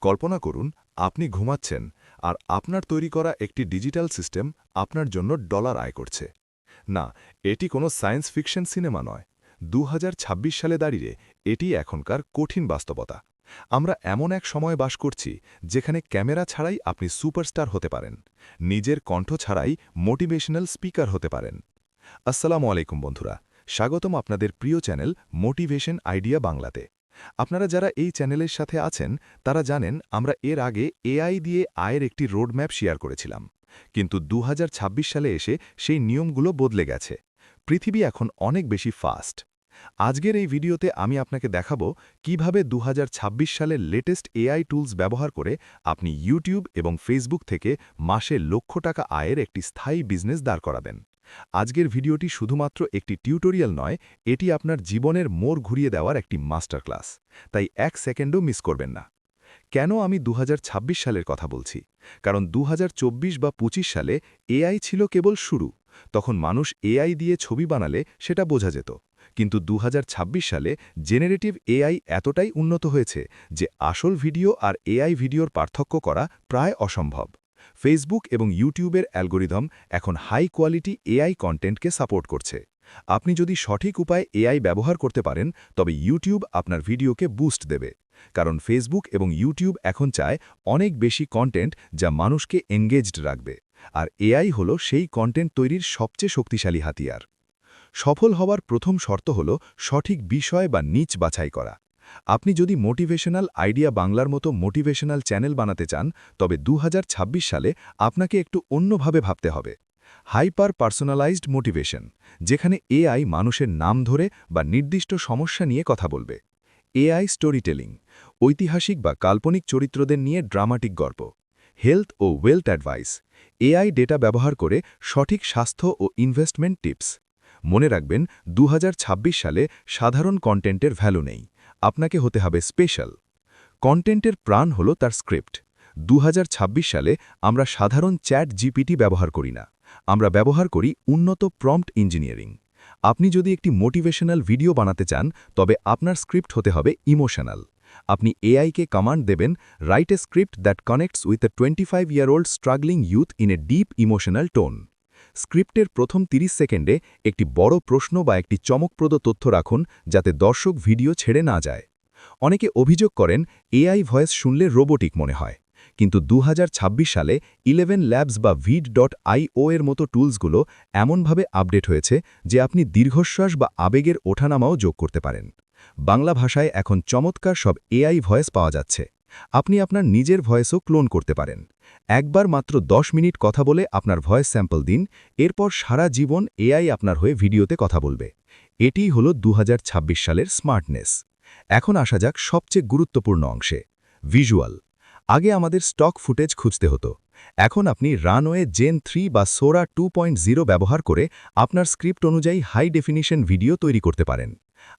কল্পনা করুন আপনি ঘুমাচ্ছেন আর আপনার তৈরি করা একটি ডিজিটাল সিস্টেম আপনার জন্য ডলার আয় করছে। না, এটি কোনো সায়েন্স ফিকশন সিনেমা নয়। ২০২৬ সালে দাঁড়িয়ে এটি এখনকার কঠিন বাস্তবতা। আমরা এমন এক সময় বাস করছি যেখানে ক্যামেরা ছাড়াই আপনি সুপারস্টার হতে পারেন, নিজের কণ্ঠ ছাড়াই মোটিভেশনাল স্পিকার হতে পারেন। আসসালামু আলাইকুম বন্ধুরা, স্বাগতম আপনাদের প্রিয় চ্যানেল মোটিভেশন আইডিয়া বাংলাতে। আপনারা যারা এই চ্যানেলের সাথে আছেন তারা জানেন আমরা এর আগে এআই দিয়ে আয়ের একটি রোডম্যাপ শেয়ার করেছিলাম, কিন্তু ২০২৬ সালে এসে সেই নিয়মগুলো বদলে গেছে। পৃথিবী এখন অনেক বেশি ফাস্ট। আজকের এই ভিডিওতে আমি আপনাকে দেখাবো কিভাবে ২০২৬ সালের লেটেস্ট এআই টুলস ব্যবহার করে আপনি ইউটিউব এবং ফেসবুক থেকে মাসে লক্ষ টাকা আয়ের একটি স্থায়ী বিজনেস দাঁড় করাবেন। আজকের ভিডিওটি শুধুমাত্র একটি টিউটোরিয়াল নয়, এটি আপনার জীবনের মোড় ঘুরিয়ে দেওয়ার একটি মাস্টার ক্লাস। তাই এক সেকেন্ডও মিস করবেন না। কেন আমি ২০২৬ সালের কথা বলছি? কারণ ২০২৪ বা ২৫ সালে এআই ছিল কেবল শুরু। তখন মানুষ এআই দিয়ে ছবি বানালে সেটা বোঝা যেত। কিন্তু ২০২৬ সালে জেনারেটিভ এআই এতটাই উন্নত হয়েছে যে আসল ভিডিও আর এআই ভিডিওর পার্থক্য করা প্রায় অসম্ভব। ফেসবুক এবং ইউটিউবের অ্যালগোরিদম এখন হাই কোয়ালিটি এআই কন্টেন্টকে সাপোর্ট করছে। আপনি যদি সঠিক উপায়ে এআই ব্যবহার করতে পারেন তবে ইউটিউব আপনার ভিডিওকে বুস্ট দেবে। কারণ ফেসবুক এবং ইউটিউব এখন চায় অনেক বেশি কন্টেন্ট যা মানুষকে এনগেজড রাখবে, আর এআই হলো সেই কন্টেন্ট তৈরির সবচেয়ে শক্তিশালী হাতিয়ার। সফল হওয়ার প্রথম শর্ত হল সঠিক বিষয় বা নিচ বাছাই করা। আপনি যদি মোটিভেশনাল আইডিয়া বাংলার মতো মোটিভেশনাল চ্যানেল বানাতে চান তবে ২০২৬ সালে আপনাকে একটু অন্যভাবে ভাবতে হবে। হাইপার পার্সোনালাইজড মোটিভেশন, যেখানে এআই মানুষের নাম ধরে বা নির্দিষ্ট সমস্যা নিয়ে কথা বলবে। এআই স্টোরিটেলিং, ঐতিহাসিক বা কাল্পনিক চরিত্রদের নিয়ে ড্রামাটিক গল্প। হেলথ ও ওয়েলথ অ্যাডভাইস, এআই ডেটা ব্যবহার করে সঠিক স্বাস্থ্য ও ইনভেস্টমেন্ট টিপস। মনে রাখবেন ২০২৬ সালে সাধারণ কন্টেন্টের ভ্যালু নেই, আপনাকে হতে হবে স্পেশাল। কন্টেন্টের প্রাণ হল তার স্ক্রিপ্ট। ২০২৬ সালে আমরা সাধারণ চ্যাট জিপিটি ব্যবহার করি না, আমরা ব্যবহার করি উন্নত প্রম্পট ইঞ্জিনিয়ারিং। আপনি যদি একটি মোটিভেশনাল ভিডিও বানাতে চান তবে আপনার স্ক্রিপ্ট হতে হবে ইমোশনাল। আপনি এআইকে কমান্ড দেবেন, write a script that connects with a 25-year-old struggling youth in a deep emotional tone. স্ক্রিপ্টের প্রথম ৩০ সেকেন্ডে একটি বড় প্রশ্ন বা একটি চমকপ্রদ তথ্য রাখুন যাতে দর্শক ভিডিও ছেড়ে না যায়। অনেকে অভিযোগ করেন এআই ভয়েস শুনলে রোবোটিক মনে হয়, কিন্তু ২০২৬ সালে 11 ল্যাবস বা vid.io এর মতো টুলসগুলো এমনভাবে আপডেট হয়েছে যে আপনি দীর্ঘশ্বাস বা আবেগের ওঠানামাও যোগ করতে পারেন। বাংলা ভাষায় এখন চমৎকার সব এআই ভয়েস পাওয়া যাচ্ছে। আপনি আপনার নিজের ভয়েসও ক্লোন করতে পারেন। একবার মাত্র ১০ মিনিট কথা বলে আপনার ভয়েস স্যাম্পল দিন, এরপর সারা জীবন এআই আপনার হয়ে ভিডিওতে কথা বলবে। এটিই হলো ২০২৬ সালের স্মার্টনেস। এখন আসা যাক সবচেয়ে গুরুত্বপূর্ণ অংশে, ভিজুয়াল। আগে আমাদের স্টক ফুটেজ খুঁজতে হতো। এখন আপনি রানওয়ে জেন 3 বা সোরা 2.0 ব্যবহার করে আপনার স্ক্রিপ্ট অনুযায়ী হাই ডেফিনিশন ভিডিও তৈরি করতে পারেন।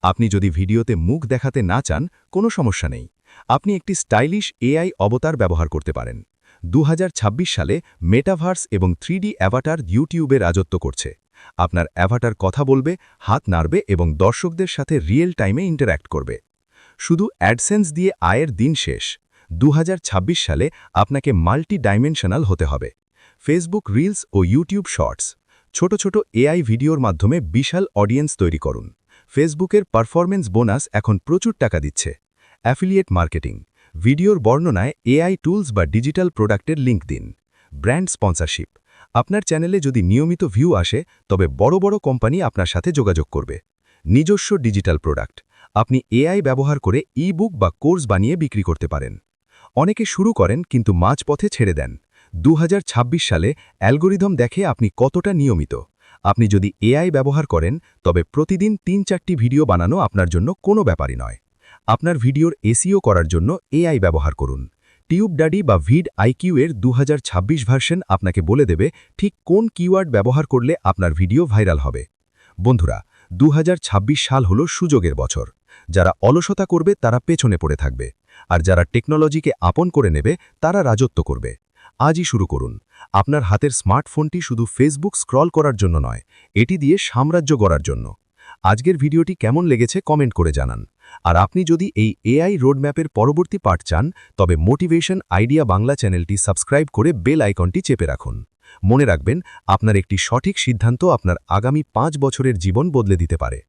আপনি যদি ভিডিওতে মুখ দেখাতে না চান, কোনো সমস্যা নেই, আপনি একটি স্টাইলিশ এআই অবতার ব্যবহার করতে পারেন। ২০২৬ সালে মেটাভার্স এবং 3D অ্যাভাটার ইউটিউবে রাজত্ব করছে। আপনার অ্যাভাটার কথা বলবে, হাত নাড়বে এবং দর্শকদের সাথে রিয়েল টাইমে ইন্টারঅ্যাক্ট করবে। শুধু অ্যাডসেন্স দিয়ে আয়ের দিন শেষ। ২০২৬ সালে আপনাকে মাল্টি ডাইমেনশনাল হতে হবে। ফেসবুক রিলস ও ইউটিউব শর্টস, ছোট ছোট এআই ভিডিওর মাধ্যমে বিশাল অডিয়েন্স তৈরি করুন। ফেসবুকের পারফরমেন্স বোনাস এখন প্রচুর টাকা দিচ্ছে। অ্যাফিলিয়েট মার্কেটিং, ভিডিওর বর্ণনায় এআই টুলস বা ডিজিটাল প্রোডাক্টের লিঙ্ক দিন। ব্র্যান্ড স্পন্সরশিপ, আপনার চ্যানেলে যদি নিয়মিত ভিউ আসে তবে বড় বড় কোম্পানি আপনার সাথে যোগাযোগ করবে। নিজস্ব ডিজিটাল প্রোডাক্ট, আপনি এআই ব্যবহার করে ই-বুক বা কোর্স বানিয়ে বিক্রি করতে পারেন। অনেকে শুরু করেন কিন্তু মাঝপথে ছেড়ে দেন। ২০২৬ সালে অ্যালগোরিদম দেখে আপনি কতটা নিয়মিত। আপনি যদি এআই ব্যবহার করেন তবে প্রতিদিন ৩-৪টি ভিডিও বানানো আপনার জন্য কোনো ব্যাপারই নয়। আপনার ভিডিওর এসইও করার জন্য এআই ব্যবহার করুন। টিউবডাডি বা vid.iq এর ২০২৬ ভার্সন আপনাকে বলে দেবে ঠিক কোন কিওয়ার্ড ব্যবহার করলে আপনার ভিডিও ভাইরাল হবে। বন্ধুরা, ২০২৬ সাল হলো সুযোগের বছর। যারা অলসতা করবে তারা পেছনে পড়ে থাকবে, আর যারা টেকনোলজিকে আপন করে নেবে তারা রাজত্ব করবে। আজই শুরু করুন। আপনার হাতের স্মার্টফোনটি শুধু ফেসবুক স্ক্রল করার জন্য নয়, এটি দিয়ে সাম্রাজ্য গড়ার জন্য। আজকের ভিডিওটি কেমন লেগেছে কমেন্ট করে জানান। আর আপনি যদি এই এআই রোডম্যাপের পরবর্তী পার্ট চান তবে মোটিভেশন আইডিয়া বাংলা চ্যানেলটি সাবস্ক্রাইব করে বেল আইকনটি চেপে রাখুন। মনে রাখবেন, আপনার একটি সঠিক সিদ্ধান্ত আপনার আগামী 5 বছরের জীবন বদলে দিতে পারে।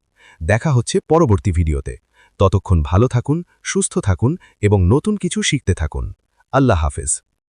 দেখা হচ্ছে পরবর্তী ভিডিওতে। ততক্ষণ ভালো থাকুন, সুস্থ থাকুন এবং নতুন কিছু শিখতে থাকুন। আল্লাহ হাফেজ।